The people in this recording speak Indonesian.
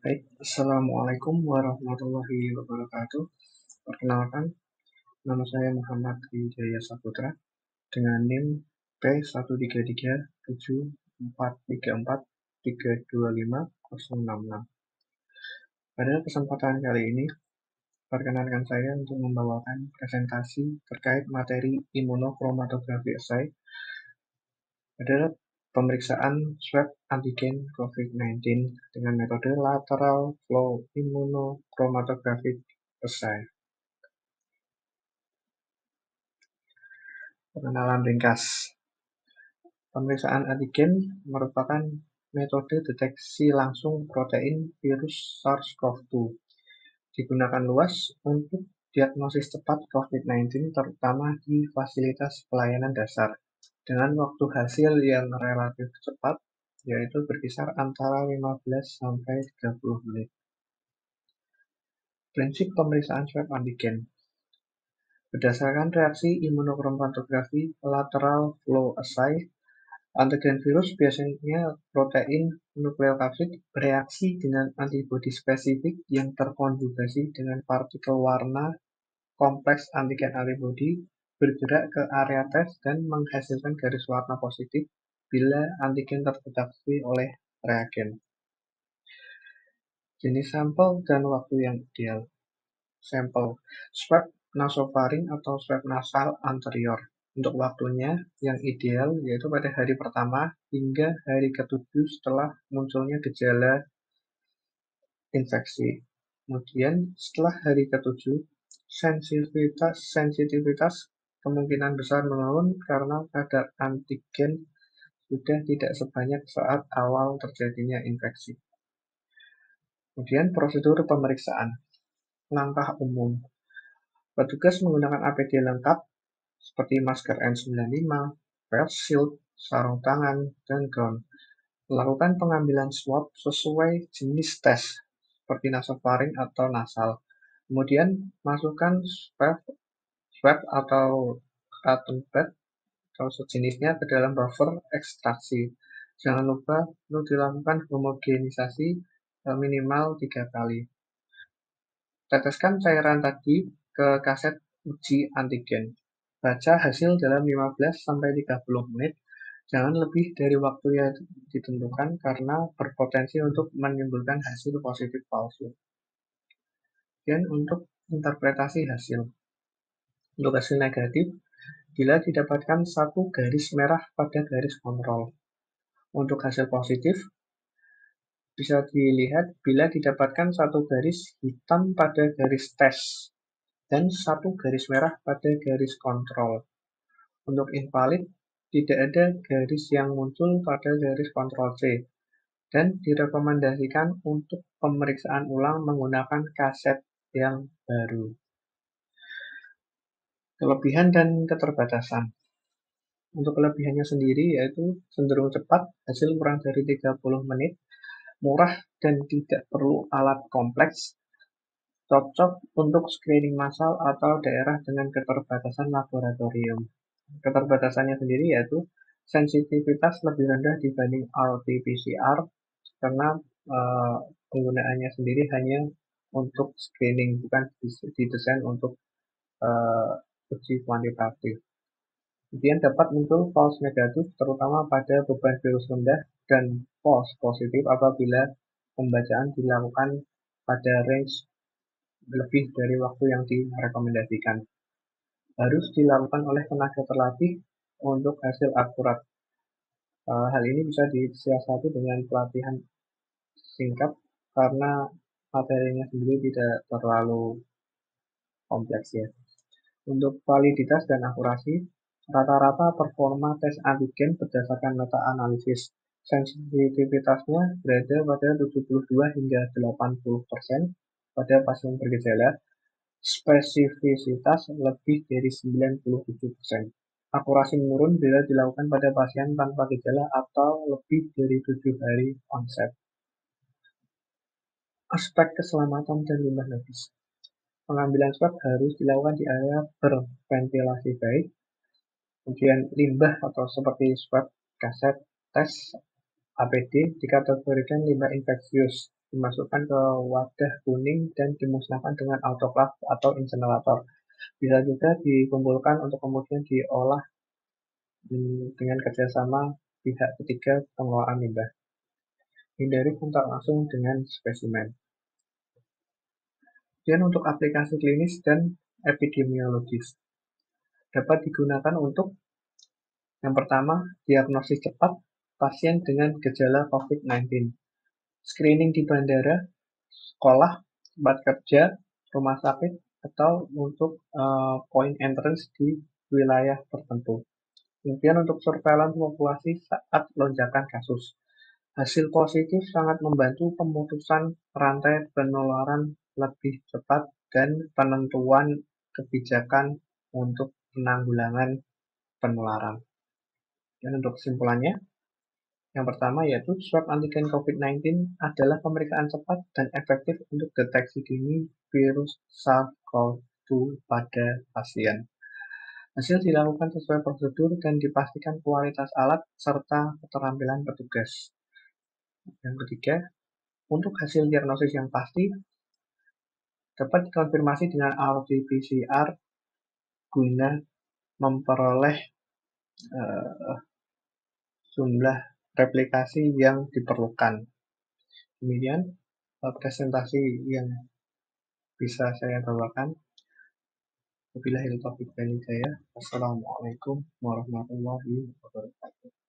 Baik, Assalamualaikum warahmatullahi wabarakatuh. Perkenalkan, nama saya Muhammad Wijaya Saputra dengan NIM P1337434325066. Pada kesempatan kali ini, perkenalkan saya untuk membawakan presentasi terkait materi imunochromatografi assay adalah pemeriksaan swab antigen COVID-19 dengan metode lateral flow immunochromatografic assay. Pengenalan ringkas. Pemeriksaan antigen merupakan metode deteksi langsung protein virus SARS-CoV-2. Digunakan luas untuk diagnosis cepat COVID-19 terutama di fasilitas pelayanan dasar dengan waktu hasil yang relatif cepat, yaitu berkisar antara 15 sampai 30 menit. Prinsip pemeriksaan swab antigen. Berdasarkan reaksi imunochromatografi lateral flow assay, antigen virus biasanya protein nukleokapsid bereaksi dengan antibodi spesifik yang terkonjugasi dengan partikel warna kompleks antigen antibodi bergerak ke area tes dan menghasilkan garis warna positif bila antigen terdeteksi oleh reagen. Jenis sampel dan waktu yang ideal. Sampel swab nasofaring atau swab nasal anterior. Untuk waktunya yang ideal yaitu pada hari pertama hingga hari ke-7 setelah munculnya gejala infeksi. Kemudian setelah hari ke-7, sensitivitas kemungkinan besar menurun karena kadar antigen sudah tidak sebanyak saat awal terjadinya infeksi. Kemudian prosedur pemeriksaan. Langkah umum. Petugas menggunakan APD lengkap seperti masker N95, face shield, sarung tangan, dan gown. Lakukan pengambilan swab sesuai jenis tes, seperti nasofaring atau nasal. Kemudian masukkan swab atau cotton pad atau sejenisnya ke dalam buffer ekstraksi. Jangan lupa untuk dilakukan homogenisasi minimal 3 kali. Teteskan cairan tadi ke kaset uji antigen. Baca hasil dalam 15-30 menit. Jangan lebih dari waktu yang ditentukan karena berpotensi untuk menimbulkan hasil positif palsu. Dan untuk interpretasi hasil. Untuk hasil negatif, bila didapatkan satu garis merah pada garis kontrol. Untuk hasil positif, bisa dilihat bila didapatkan satu garis hitam pada garis tes dan satu garis merah pada garis kontrol. Untuk invalid, tidak ada garis yang muncul pada garis kontrol C dan direkomendasikan untuk pemeriksaan ulang menggunakan kaset yang baru. Kelebihan dan keterbatasan. Untuk kelebihannya sendiri yaitu cenderung cepat, hasil kurang dari 30 menit, murah dan tidak perlu alat kompleks, cocok untuk screening massal atau daerah dengan keterbatasan laboratorium. Keterbatasannya sendiri yaitu sensitivitas lebih rendah dibanding RT-PCR karena penggunaannya sendiri hanya untuk screening, bukan didesain untuk uji kuantitatif. Kemudian dapat muncul false negatif terutama pada beban virus rendah dan false positif apabila pembacaan dilakukan pada range lebih dari waktu yang direkomendasikan. Harus dilakukan oleh tenaga terlatih untuk hasil akurat. Hal ini bisa disiasati dengan pelatihan singkat karena materinya sendiri tidak terlalu kompleks ya. Untuk validitas dan akurasi, rata-rata performa tes antigen berdasarkan meta-analisis sensitivitasnya berada pada 72 hingga 80% pada pasien bergejala, spesifisitas lebih dari 97%. Akurasi menurun bila dilakukan pada pasien tanpa gejala atau lebih dari 7 hari onset. Aspek keselamatan dan limbah medis. Pengambilan swab harus dilakukan di area berventilasi baik. Kemudian limbah atau seperti swab, kaset, tes, APD dikategorikan limbah infeksius dimasukkan ke wadah kuning dan dimusnahkan dengan autoclave atau incinerator. Bisa juga dikumpulkan untuk kemudian diolah dengan kerjasama pihak ketiga pengelolaan limbah. Hindari kontak langsung dengan spesimen. Kemudian untuk aplikasi klinis dan epidemiologis, dapat digunakan untuk yang pertama, diagnosis cepat pasien dengan gejala COVID-19, screening di bandara, sekolah, tempat kerja, rumah sakit, atau untuk point entrance di wilayah tertentu. Kemudian untuk surveillance populasi saat lonjakan kasus. Hasil positif sangat membantu pemutusan rantai penularan lebih cepat dan penentuan kebijakan untuk penanggulangan penularan. Dan untuk kesimpulannya, yang pertama yaitu swab antigen COVID-19 adalah pemeriksaan cepat dan efektif untuk deteksi dini virus SARS-CoV-2 pada pasien. Hasil dilakukan sesuai prosedur dan dipastikan kualitas alat serta keterampilan petugas. Yang ketiga, untuk hasil diagnosis yang pasti dapat dikonfirmasi dengan RT-PCR guna memperoleh jumlah replikasi yang diperlukan. Demikian presentasi yang bisa saya bawakan. Wabillahi taufiq wal hidayah. Wassalamualaikum warahmatullahi wabarakatuh.